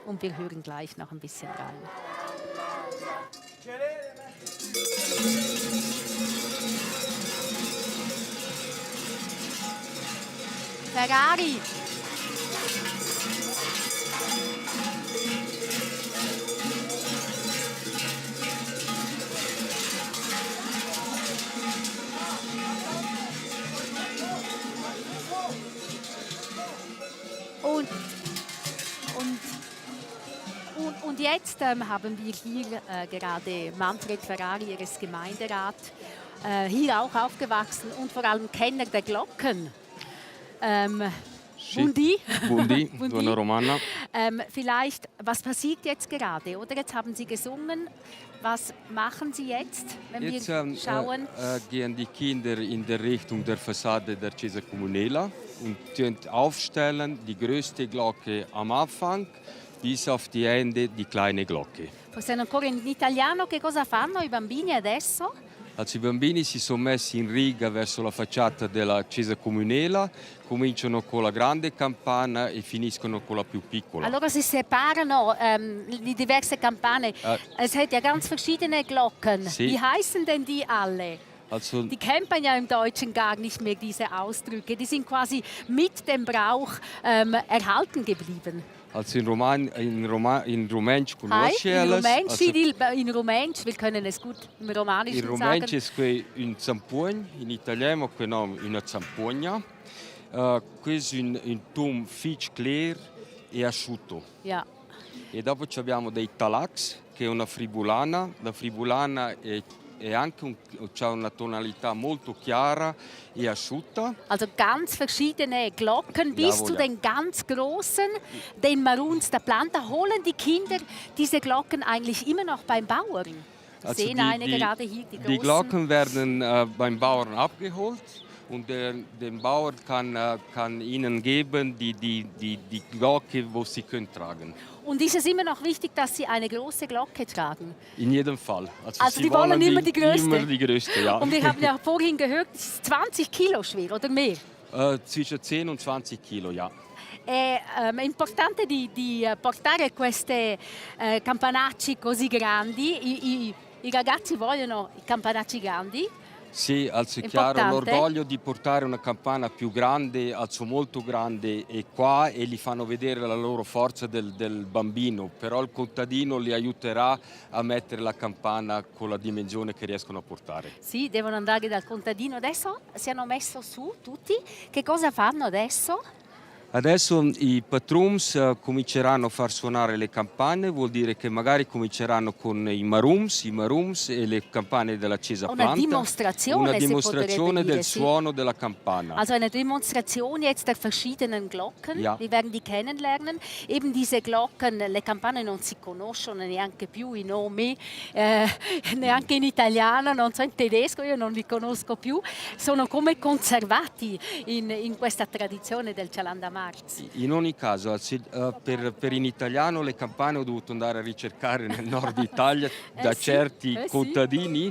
Und wir hören gleich noch ein bisschen rein. Ferrari. Und jetzt haben wir hier gerade Manfred Ferrari, er ist Gemeinderat, hier auch aufgewachsen und vor allem Kenner der Glocken. Buondì. Buondì, buona Romana. Vielleicht, was passiert jetzt gerade? Oder jetzt haben Sie gesungen. Was machen Sie jetzt, wenn Jetzt wir schauen? gehen die Kinder in der Richtung der Fassade der Chiesa Comunela und aufstellen die größte Glocke am Anfang bis auf die Ende die kleine Glocke. Possiamo ancora in italiano, che cosa fanno i bambini adesso? Also i bambini si sono messi in riga verso la facciata della Chiesa Comunela, cominciano con la grande campana e finiscono con la più piccola. Allora si separano die diverse Campane. Es hat ja ganz verschiedene Glocken. Sì. Wie heißen denn die alle? Also, Die kennt man ja im Deutschen gar nicht mehr, diese Ausdrücke. Die sind quasi mit dem Brauch erhalten geblieben. also in Rumänsch Hi, conosci in alles. Rumänsch, Also, in Rumänsch, wir können es gut im Romanischen in Rumänsch sagen. è qui un zampogno, in italiano che nome una zampogna. Questo è un tom fic clear e asciutto. Ja. E dopo abbiamo dei talax, che è una fribulana. La fribulana è anche c'ha una tonalità molto chiara e asciutta. Also ganz verschiedene Glocken bis zu den ganz großen, den Maroons der Plan. Da holen die Kinder diese Glocken eigentlich immer noch beim Bauern. Also Sehen eine gerade hier, die großen. Die Glocken werden beim Bauern abgeholt und der Bauer kann ihnen geben die Glocke, wo sie können tragen. Und ist es immer noch wichtig, dass sie eine große Glocke tragen? In jedem Fall. Also die wollen immer die größte? Immer die größte, ja. Und wir haben ja vorhin gehört, es ist 20 Kilo schwer oder mehr. Zwischen 10 und 20 Kilo, ja. È importante di portare queste campanacci così grandi. I ragazzi vogliono i campanacci grandi. Sì, also è chiaro, Importante. l'orgoglio di portare una campana più grande, also molto grande, è qua e gli fanno vedere la loro forza del bambino, però il contadino li aiuterà a mettere la campana con la dimensione che riescono a portare. Sì, devono andare dal contadino. Adesso si hanno messo su tutti. Che cosa fanno adesso? Adesso i patrums cominceranno a far suonare le campane, vuol dire che magari cominceranno con i marums e le campane della Chiesa Una Planta. Dimostrazione, Una dimostrazione dire, del sì. suono della campana. Also eine Demonstration jetzt der verschiedenen Glocken. Ja. Wir werden die kennenlernen. Eben diese Glocken, le campane non si conoscono neanche più i nomi, neanche in italiano, non so in tedesco, io non li conosco più. Sono come conservati in questa tradizione del Cialanda Marz. In ogni caso, per in italiano le campane ho dovuto andare a ricercare nel nord Italia da sì, certi sì. contadini,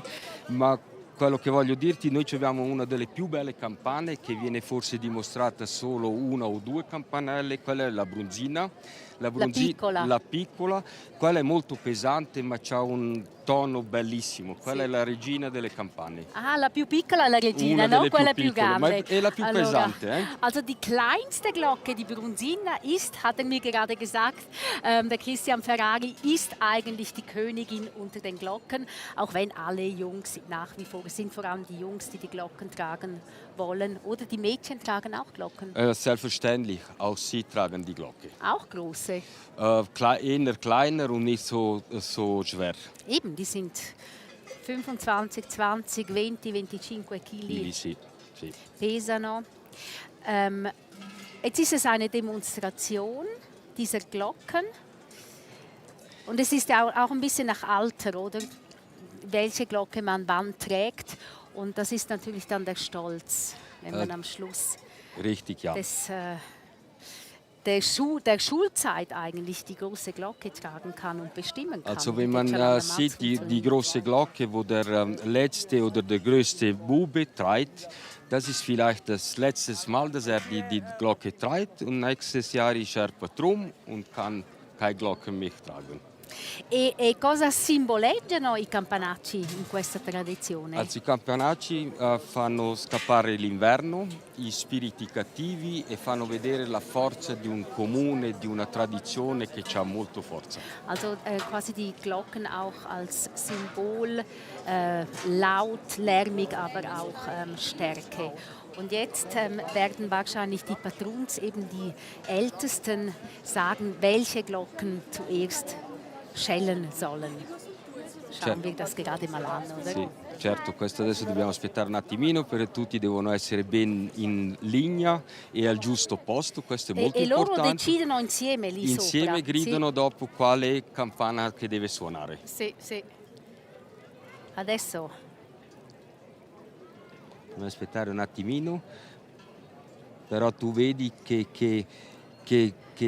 ma quello che voglio dirti, noi abbiamo una delle più belle campane che viene forse dimostrata solo una o due campanelle, quella è la Brunzina. La piccola, quella è molto pesante ma ha un tono bellissimo, quella è la regina delle campane. Ah, la più piccola è la regina, Una no? Quella più piccole, grande. ma è la più pesante. Also die kleinste Glocke, die Brunzina, ist, hat mir gerade gesagt, der Christian Ferrari, ist eigentlich die Königin unter den Glocken, auch wenn alle Jungs nach wie vor, es sind vor allem die Jungs, die die Glocken tragen wollen. Oder die Mädchen tragen auch Glocken? Selbstverständlich, auch sie tragen die Glocke. Auch große? Eher kleiner und nicht so schwer. Eben, die sind 25, 20, 20, 25 Kili. Sì. Pesano. Jetzt ist es eine Demonstration dieser Glocken. Und es ist auch ein bisschen nach Alter, oder? Welche Glocke man wann trägt. Und das ist natürlich dann der Stolz, wenn man am Schluss richtig, ja. der Schulzeit eigentlich die große Glocke tragen kann und bestimmen kann. Also wenn man sieht, die große Glocke, wo der letzte oder der größte Bube trägt, das ist vielleicht das letzte Mal, dass er die Glocke trägt und nächstes Jahr ist er Patron und kann keine Glocke mehr tragen. E cosa simboleggiano i campanacci in questa tradizione? I campanacci fanno scappare l'inverno, gli spiriti cattivi e fanno vedere la forza di un comune, di una tradizione che ha molto forza. Also quasi die Glocken auch als Symbol, laut, lärmig, aber auch Stärke. Und jetzt werden wahrscheinlich die Patruns, eben die Ältesten, sagen, welche Glocken zuerst schellen sollen. Schauen wir das gerade mal an, oder? Sì, certo, questo adesso dobbiamo aspettare un attimino perché tutti devono essere ben in linea e al giusto posto, questo è molto importante. E loro decidono insieme lì Insieme sopra. gridano dopo quale campana che deve suonare. Sì, sì. Adesso. Dobbiamo aspettare un attimino, però tu vedi che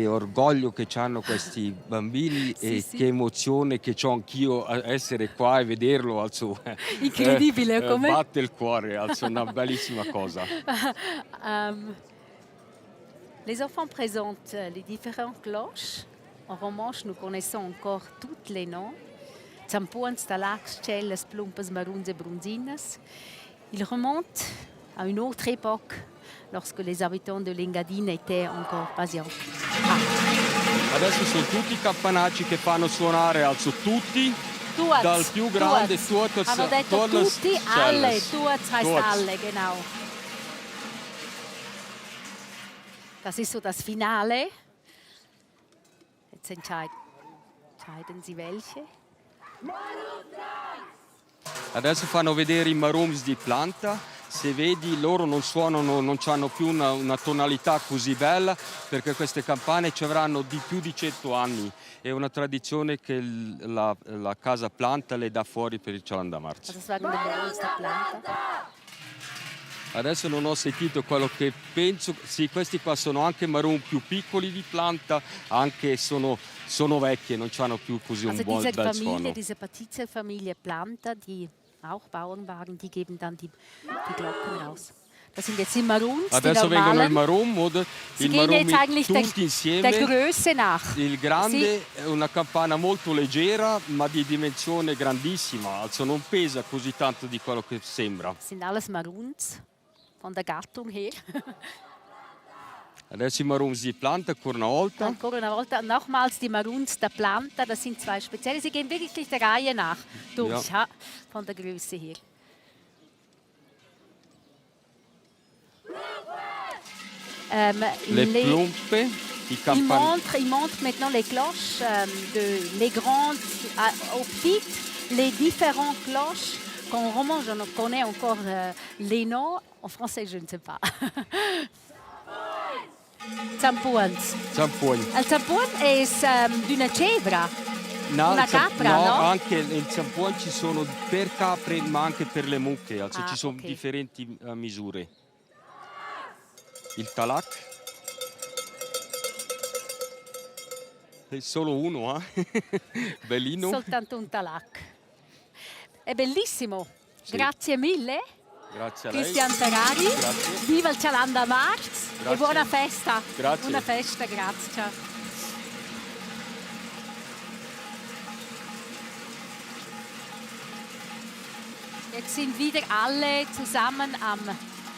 orgoglio che hanno questi bambini e che emozione che ho anch'io a essere qua e vederlo. Incredibile, come? Batte il cuore, una bellissima cosa. Les enfants présentent les différentes cloches. En revanche, nous connaissons encore tous les noms. Zampuans, Talax, Celles, Plumpas, Maruns et Brunzinas. Il remonte à une autre époque, lorsque les habitants de l'Engadine étaient encore patients. Adesso sono tutti i campanacci che fanno suonare, tutti, dal più grande Tuots. Hanno detto tutti, alle, Tuots heißt alle, genau. Das ist so das Finale. Jetzt entscheiden sie welche. Adesso fanno vedere i marums di Planta. Se vedi, loro non suonano, non hanno più una tonalità così bella perché queste campane ci avranno di più di 100 anni. È una tradizione che la casa Planta le dà fuori per il Cialanda Marz. Adesso non ho sentito quello che penso. Sì, questi qua sono anche marum più piccoli di Planta, anche sono vecchie, non hanno più così un buon bel suono. Diese Patrizierfamilie Planta, die auch Bauernwagen, die geben dann die Glocken raus. Das sind jetzt die Maruns, Adesso die vengono il normalen. marum, oder? Sie gehen jetzt eigentlich tutti insieme. der Größe nach. Il grande è una campana molto leggera, ma di dimensione grandissima, non pesa così tanto di quello che sembra. Das sind alles Maruns von der Gattung her. Adesso i marums di Planta ancora una volta. Nochmals die Maruns der Planta, das sind zwei spezielle. Sie gehen wirklich der Reihe nach durch, ja, von der Größe her. Les plompes, il montre maintenant les cloches, les grandes aux petites, les différentes cloches. Qu'en roman, je ne connais encore les noms. En français, je ne sais pas. Zampuans. Zampuani. Il zampuan è d'una cebra. No, una capra, no? Anche il zampuan ci sono per capre ma anche per le mucche, ci sono differenti misure. Il talak è solo uno, bellino. Soltanto un talak. È bellissimo. Sì. Grazie mille. Grazie a lei. Cristian Ferrari. Grazie. Viva il Cialanda Marz e buona festa. Grazie. Buona festa, grazie. Ciao. Jetzt sind wieder alle zusammen am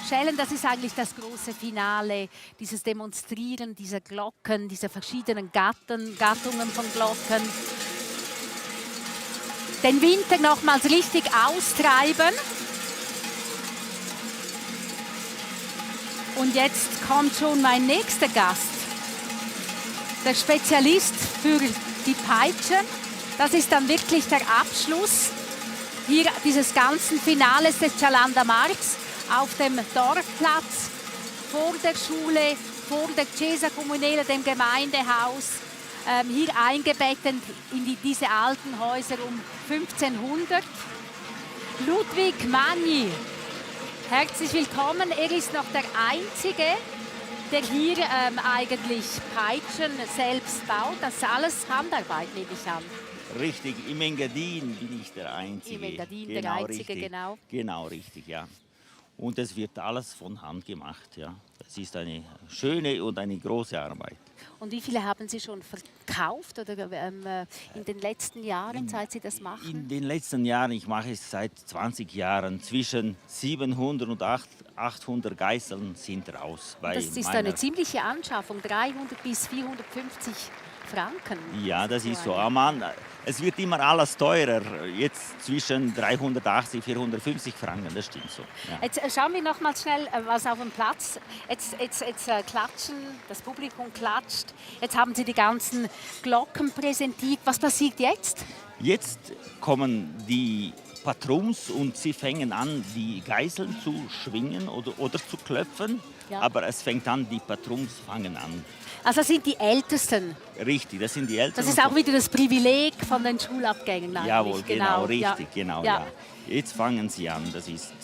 Schellen. Das ist eigentlich das große Finale, dieses Demonstrieren dieser Glocken, dieser verschiedenen Gattungen von Glocken. Den Winter nochmals richtig austreiben. Und jetzt kommt schon mein nächster Gast, der Spezialist für die Peitschen. Das ist dann wirklich der Abschluss hier dieses ganzen Finales des Cialanda Marz auf dem Dorfplatz vor der Schule, vor der Chiesa Comunale, dem Gemeindehaus, hier eingebettet in diese alten Häuser um 1500. Ludwig Magni, herzlich willkommen. Er ist noch der Einzige, der hier eigentlich Peitschen selbst baut. Das ist alles Handarbeit, nehme ich an. Richtig, im Engadin bin ich der Einzige. Im Engadin genau, der Einzige, richtig. Genau. Genau, richtig, ja. Und es wird alles von Hand gemacht, ja. Es ist eine schöne und eine große Arbeit. Und wie viele haben Sie schon verkauft oder in den letzten Jahren, seit Sie das machen? In den letzten Jahren, ich mache es seit 20 Jahren, zwischen 700 und 800 Geißeln sind raus. Das ist eine ziemliche Anschaffung, 300 bis 450 Franken. Ja, das ist so. Es wird immer alles teurer. Jetzt zwischen 380 und 450 Franken, das stimmt so. Ja. Jetzt schauen wir noch mal schnell, was auf dem Platz. Jetzt klatschen, das Publikum klatscht. Jetzt haben Sie die ganzen Glocken präsentiert. Was passiert jetzt? Jetzt kommen die Patrons und sie fangen an, die Geißeln zu schwingen oder zu klopfen. Ja. Aber es fängt an, die Patrons fangen an. Also das sind die Ältesten? Richtig, das sind die Ältesten. Das ist auch wieder das Privileg von den Schulabgängen eigentlich. Jawohl, genau, richtig, ja. genau. Ja. Ja. Jetzt fangen sie an, das ist...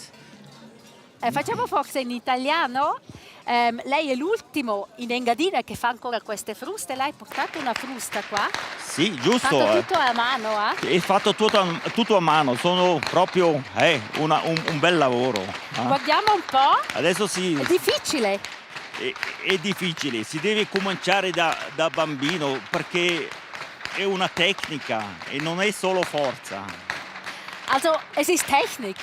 Facciamo forse in italiano. Lei è l'ultimo in Engadina che fa ancora queste fruste. Lei ha portato una frusta qua? Sì, giusto. Fatto tutto a mano, È fatto tutto a mano, sono proprio un bel lavoro. Guardiamo un po'. Adesso sì. È difficile. È difficile, si deve cominciare da bambino perché è una tecnica e non è solo forza. Also es ist Technik.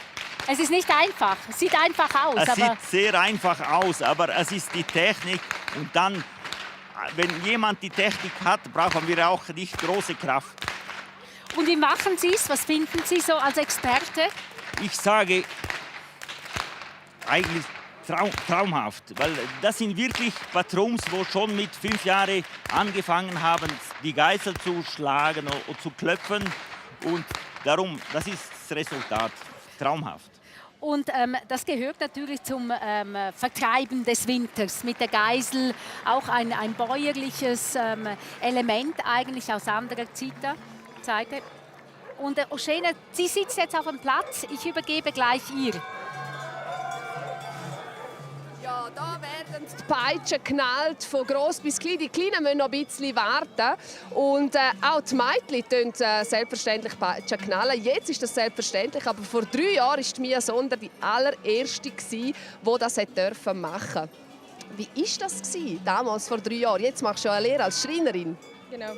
Es ist nicht einfach. Es sieht einfach aus. Es sieht sehr einfach aus, aber es ist die Technik. Und dann, wenn jemand die Technik hat, brauchen wir auch nicht große Kraft. Und wie machen Sie es? Was finden Sie so als Experte? Ich sage eigentlich traumhaft, weil das sind wirklich Patrons, die schon mit 5 Jahren angefangen haben, die Geißel zu schlagen und zu klopfen. Und darum, das ist das Resultat. Traumhaft. Und das gehört natürlich zum Vertreiben des Winters mit der Geisel, auch ein bäuerliches Element eigentlich aus anderer Seite. Und Oshena, Sie sitzt jetzt auf dem Platz, ich übergebe gleich ihr. Ja, da werden die Peitschen geknallt, von gross bis klein. Die Kleinen müssen noch ein bisschen warten. Und auch die Mädchen knallen selbstverständlich Peitschen knallen. Jetzt ist das selbstverständlich, aber vor 3 Jahren war Mia Sonder die allererste, die das machen durfte. Wie war das damals, vor 3 Jahren? Jetzt machst du ja eine Lehre als Schreinerin. Genau.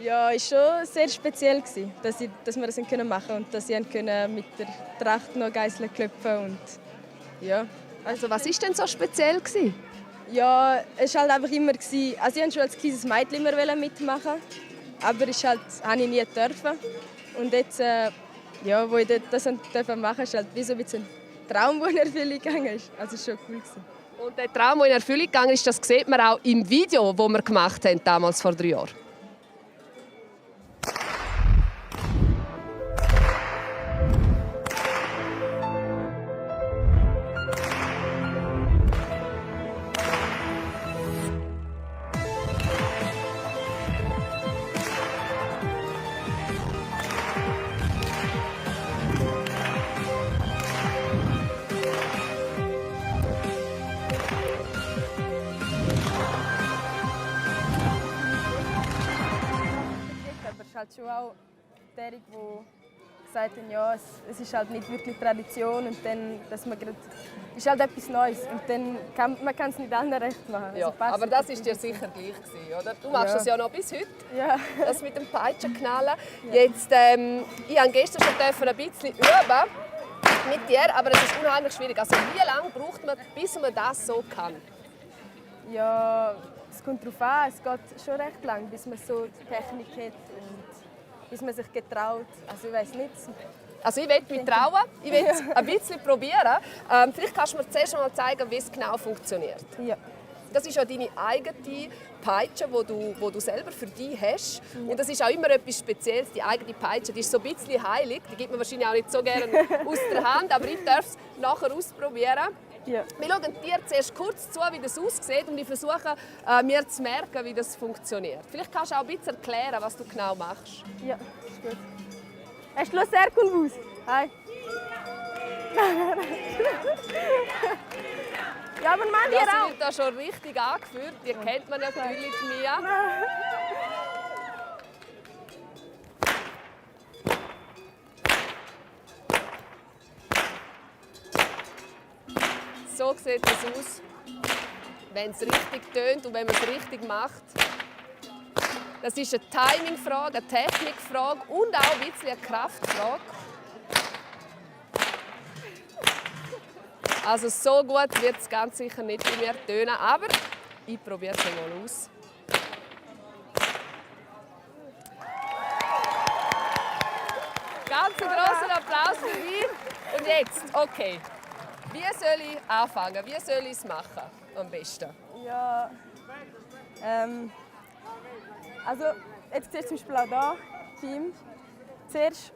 Ja, es war schon sehr speziell, dass wir das machen konnten und dass sie mit der Tracht noch Geißeln klopfen und ja. Also was war denn so speziell? Ja, es war halt einfach immer... Also ich wollte schon als kleines Mädchen immer mitmachen, aber das habe ich nie dürfen. Und jetzt, wo ich das machen durfte, ist halt wie so ein bisschen ein Traum, der in Erfüllung gegangen ist. Also es war schon cool. Und der Traum, der in Erfüllung gegangen ist, das sieht man auch im Video, das wir gemacht haben, damals vor 3 Jahren. Halt schon auch derjenige, die gesagt haben, ja, es ist halt nicht wirklich Tradition und dann, dass man grad, ist halt etwas Neues und dann man kann es nicht allen recht machen. Ja, also aber das ist dir sicher gleich gewesen, oder? Du machst das ja noch bis heute, das mit dem Peitschenknallen. Ja. Jetzt, ich durfte gestern schon ein bisschen üben mit dir, aber es ist unheimlich schwierig. Also wie lange braucht man, bis man das so kann? Ja, es kommt darauf an, es geht schon recht lang, bis man so die Technik hat und bis man sich getraut. Also ich weiß nicht. Also ich will mich trauen, ich will es ein bisschen probieren. Vielleicht kannst du mir zuerst mal zeigen, wie es genau funktioniert. Ja. Das ist ja deine eigene Peitsche, die du selber für dich hast. Und das ist auch immer etwas Spezielles, die eigene Peitsche. Die ist so ein bisschen heilig, die gibt man wahrscheinlich auch nicht so gerne aus der Hand, aber ich darf es nachher ausprobieren. Ja. Wir schauen dir zuerst kurz zu, wie das aussieht und ich versuche, mir zu merken, wie das funktioniert. Vielleicht kannst du auch ein bisschen erklären, was du genau machst. Ja, ist gut. Es sieht sehr cool aus. Hi. Ja, aber man hier das auch. wird da schon richtig angeführt. Die kennt man natürlich, Mia. So sieht es aus, wenn es richtig tönt und wenn man es richtig macht. Das ist eine Timingfrage, eine Technikfrage und auch ein bisschen eine Kraftfrage. Also so gut wird es ganz sicher nicht bei mir tönen, aber ich probiere es mal aus. Ganz großen Applaus für mich. Und jetzt, okay. Wie soll ich anfangen? Wie soll ich es machen am besten? Ja, also jetzt siehst du zum Beispiel auch hier, Team. Zuerst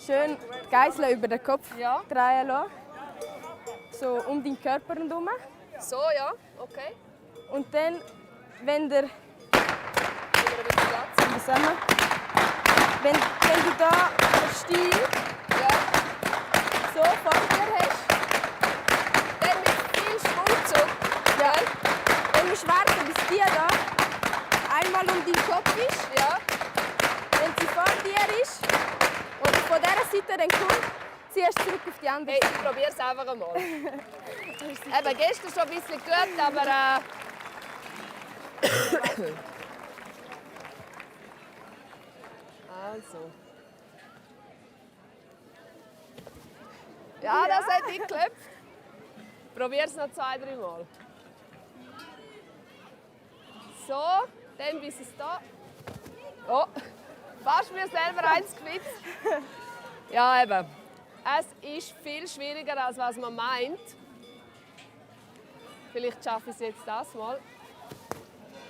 schön die Geißel über den Kopf drehen lassen. So um deinen Körper herum. So, ja, okay. Und dann, wenn du da den Stiel so vor dir hast, dann mit viel Schwungzug, dann musst du warten, bis die da einmal um deinen Kopf ist. Ja. Wenn sie vor dir ist und von dieser Seite dann kommt, ziehst du zurück auf die andere Seite. Ich probiere es einfach einmal. Eben, gestern schon ein bisschen gut, aber... Also. Ja, das hat nicht geklappt. Probier es noch 2, 3 Mal. So, dann bis es da. Oh, fast mir selber eins gewitzt. Ja, eben. Es ist viel schwieriger, als was man meint. Vielleicht schaffe ich es jetzt das mal.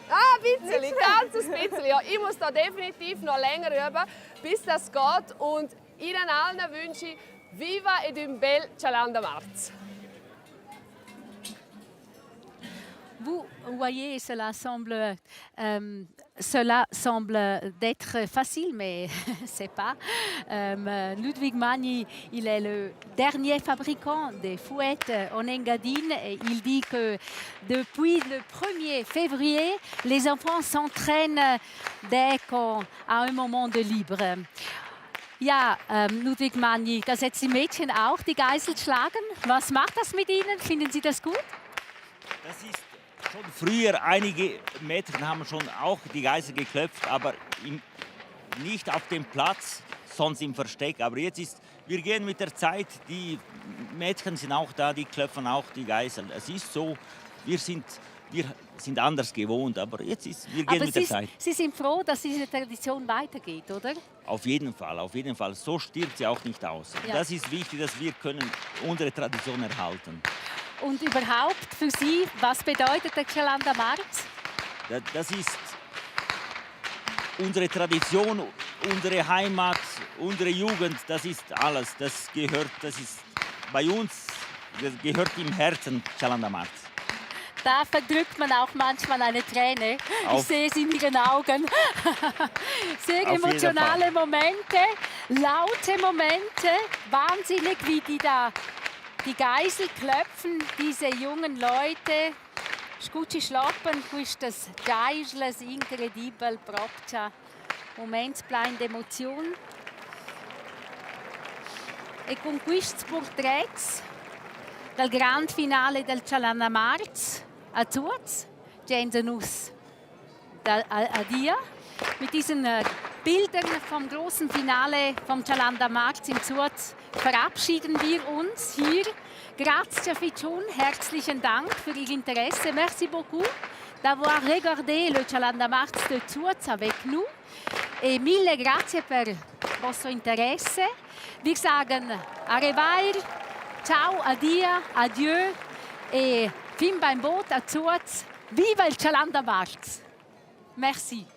Ah, ein bisschen, ganz ein bisschen. Ja, ich muss da definitiv noch länger üben, bis das geht. Und Ihnen allen wünsche ich Viva ed un bel Cialanda Marz. Vous voyez, cela semble d'être facile, mais c'est pas. Ludwig Magni, il est le dernier fabricant des fouettes en Engadine et il dit que depuis le 1er février, les enfants s'entraînent dès qu'on a un moment de libre. Ja, Ludwig Magni, dass jetzt die Mädchen auch die Geißel schlagen. Was macht das mit Ihnen? Finden Sie das gut? Das ist schon früher, einige Mädchen haben schon auch die Geißel geklopft, aber nicht auf dem Platz, sonst im Versteck. Aber jetzt ist, wir gehen mit der Zeit, die Mädchen sind auch da, die klopfen auch die Geißel. Es ist so, wir sind anders gewohnt, aber jetzt ist, wir gehen mit der Zeit. Sie sind froh, dass diese Tradition weitergeht, oder? Auf jeden Fall, auf jeden Fall. So stirbt sie auch nicht aus. Ja. Das ist wichtig, dass wir können unsere Tradition erhalten. und überhaupt für Sie, was bedeutet der Cialanda Marz? Das ist unsere Tradition, unsere Heimat, unsere Jugend, das ist alles. Das ist bei uns, das gehört im Herzen, Cialanda Marz. Da verdrückt man auch manchmal eine Träne. Ich sehe es in Ihren Augen. Sehr emotionale Momente, laute Momente. Wahnsinnig, wie die da die Geisel klopfen, diese jungen Leute. Scucci schloppen, quistas geisles incredibile propcia. Moments plein d'emozione. E con questi porträts dal Grand Finale del Cialanda Marz a Zurz, Gensenus a Dia. Mit diesen Bildern vom großen Finale vom Cialanda Marz in Zurz verabschieden wir uns hier. Grazie Ficiun, herzlichen Dank für Ihr Interesse. Merci beaucoup d'avoir regardé le Cialanda Marz de Zurz avec nous. E mille grazie per vostro interesse. Wir sagen a revoir, ciao, adia, adieu e fin beim Boot a Zurz. Viva il Cialanda Marz! Merci.